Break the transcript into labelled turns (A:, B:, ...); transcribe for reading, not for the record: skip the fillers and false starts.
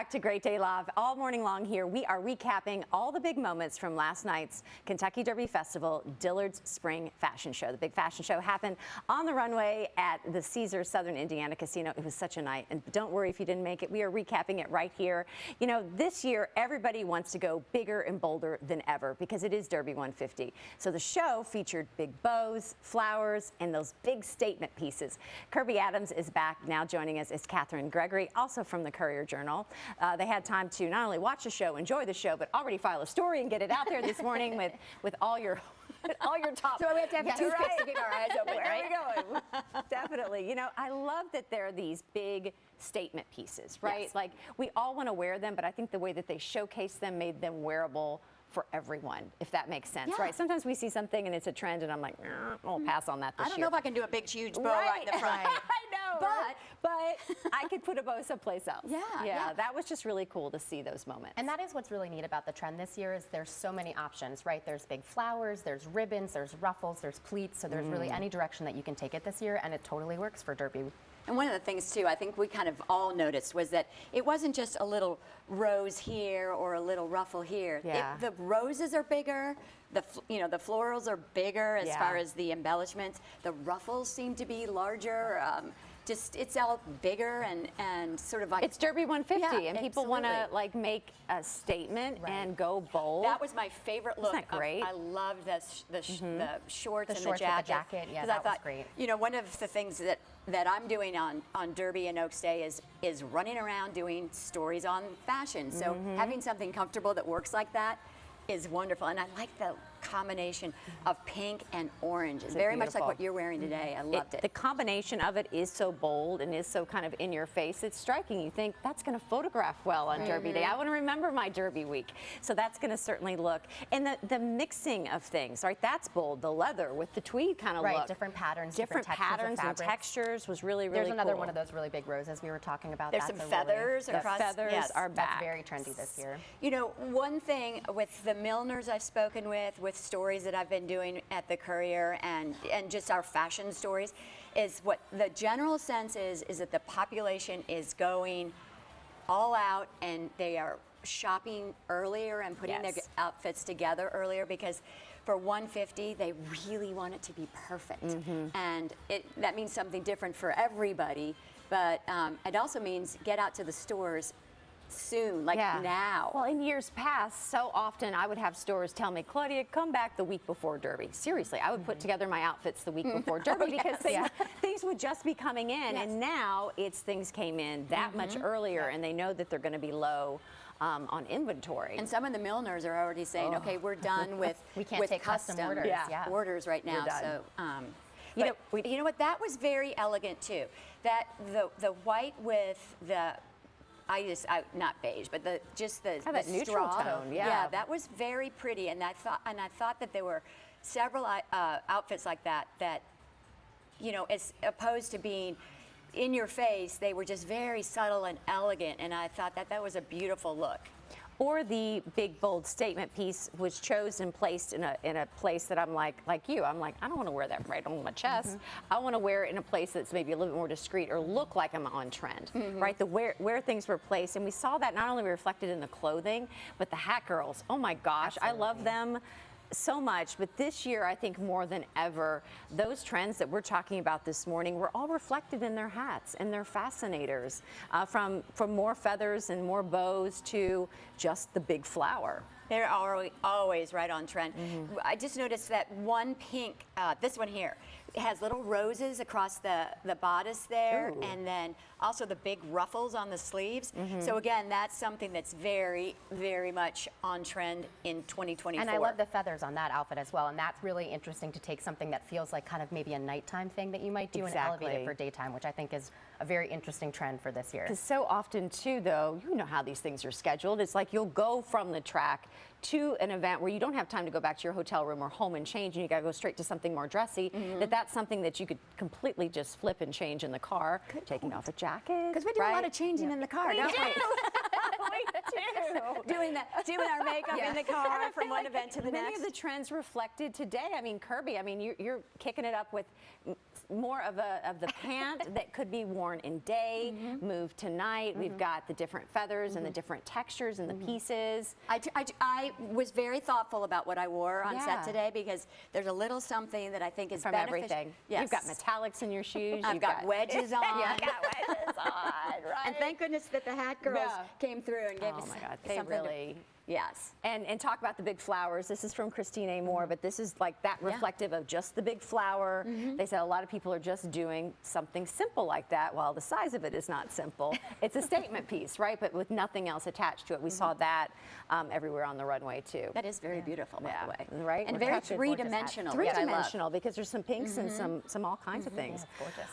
A: back to Great Day Live. All morning long here, we are recapping all the big moments from last night's Kentucky Derby Festival, Dillard's Spring Fashion Show. The big fashion show happened on the runway at the Caesars Southern Indiana Casino. It was such a night, and don't worry if you didn't make it. We are recapping it right here. You know, this year, everybody wants to go bigger and bolder than ever because it is Derby 150. So the show featured big bows, flowers, and those big statement pieces. Kirby Adams is back now. Joining us is Catherine Gregory, also from the Courier-Journal. They had time to not only watch the show, enjoy the show, but already file a story and get it out there this morning with all your top.
B: So we have to have toothpicks to keep our eyes open,
A: Where
B: right?
A: are we going? Definitely. You know, I love that there are these big statement pieces, right?
B: Yes.
A: Like, we all want to wear them, but I think the way that they showcase them made them wearable for everyone, if that makes sense, right? Sometimes we see something and it's a trend and I'm like, I'll pass on that this year.
B: I don't know if I can do a big, huge bow right in the front.
A: I know, but I could put a bow someplace else. Yeah, that was just really cool to see those moments.
C: And that is what's really neat about the trend this year is there's so many options, right? There's big flowers, there's ribbons, there's ruffles, there's pleats, so there's really any direction that you can take it this year, and it totally works for Derby.
B: And one of the things, too, I think we kind of all noticed was that it wasn't just a little rose here or a little ruffle here.
A: Yeah.
B: The roses are bigger. The florals are bigger as far as the embellishments. The ruffles seem to be larger. It's all bigger and sort of like
A: it's Derby 150,
B: yeah,
A: and people want to like make a statement and go bold.
B: That was my favorite look.
A: Isn't that great?
B: I loved the shorts and the
C: With the jacket. Yeah, that was great.
B: You know, one of the things that I'm doing on Derby and Oaks Day is running around doing stories on fashion. So having something comfortable that works like that is wonderful, and I like the combination of pink and orange. It's very much like what you're wearing today. I loved it.
A: The combination of it is so bold and is so kind of in your face. It's striking. You think that's going to photograph well on Derby Day. I want to remember my Derby week. So that's going to certainly look. And the mixing of things, right? That's bold. The leather with the tweed kind of look.
C: Right, different patterns,
A: different patterns and textures was really, really cool.
C: There's another one of those really big roses we were talking about.
B: There's some feathers across.
A: The feathers are back.
C: That's very trendy this year.
B: You know, one thing with the milliners I've spoken with stories that I've been doing at the Courier and just our fashion stories is what the general sense is that the population is going all out and they are shopping earlier and putting their outfits together earlier because for 150 they really want it to be perfect and that means something different for everybody, but it also means get out to the stores soon, like now.
A: Well, in years past, so often I would have stores tell me, Claudia, come back the week before Derby. Seriously, I would put together my outfits the week before Derby because things would just be coming in, and now things came in that much earlier, and they know that they're going to be low on inventory.
B: And some of the milliners are already saying, okay, we're done with
C: we can't take custom orders.
B: Orders right now. So. You know what? That was very elegant too. That the white with the not beige, but the
A: neutral
B: straw
A: tone.
B: Yeah, that was very pretty, and I thought that there were several outfits like that you know, as opposed to being in your face, they were just very subtle and elegant, and I thought that was a beautiful look.
A: Or the big bold statement piece was chosen and placed in a place that I'm like you. I'm like, I don't want to wear that right on my chest. I want to wear it in a place that's maybe a little bit more discreet or look like I'm on trend, right? The where things were placed, and we saw that not only reflected in the clothing, but the hat girls. Oh my gosh, I love them so much, but this year I think more than ever those trends that we're talking about this morning were all reflected in their hats and their fascinators, from more feathers and more bows to just the big flower.
B: They're always right on trend. I just noticed that one pink, this one here, it has little roses across the bodice there, and then also the big ruffles on the sleeves. So again, that's something that's very, very much on trend in 2024.
C: And I love the feathers on that outfit as well, and that's really interesting to take something that feels like kind of maybe a nighttime thing that you might do and elevate it for daytime, which I think is a very interesting trend for this year.
A: Because so often too, though, you know how these things are scheduled. It's like you'll go from the track to an event where you don't have time to go back to your hotel room or home and change, and you got to go straight to something more dressy. That's something that you could completely just flip and change in the car, taking off a jacket.
B: Because we do a lot of changing in the car, don't we?
A: We do.
B: Doing our makeup in the car from one event to the next.
A: Many of the trends reflected today. I mean, Kirby, I mean, you're kicking it up with more of the pant that could be worn in day, move to night. We've got the different feathers and the different textures and the pieces.
B: I was very thoughtful about what I wore on
A: Yeah.
B: set today because there's a little something that I think is
A: From
B: beneficial.
A: everything.
B: Yes.
A: You've got metallics in your shoes.
B: I've
A: you've
B: got wedges on.
A: Yeah, got wedges on, right?
B: And thank goodness that the hat girls
A: Yeah.
B: came through and gave
A: Oh
B: us
A: my God, they
B: something to-
A: really.
B: Yes.
A: And talk about the big flowers. This is from Christine A. Moore, but this is like that reflective of just the big flower. They said a lot of people are just doing something simple like that, while the size of it is not simple. It's a statement piece, right? But with nothing else attached to it. We saw that everywhere on the runway too.
B: That is very beautiful, by the way.
A: Right?
B: And
A: With
B: very
A: that good gorgeous hat.
B: three-dimensional.
A: Three-dimensional because there's some pinks and some all kinds of things.
C: Gorgeous.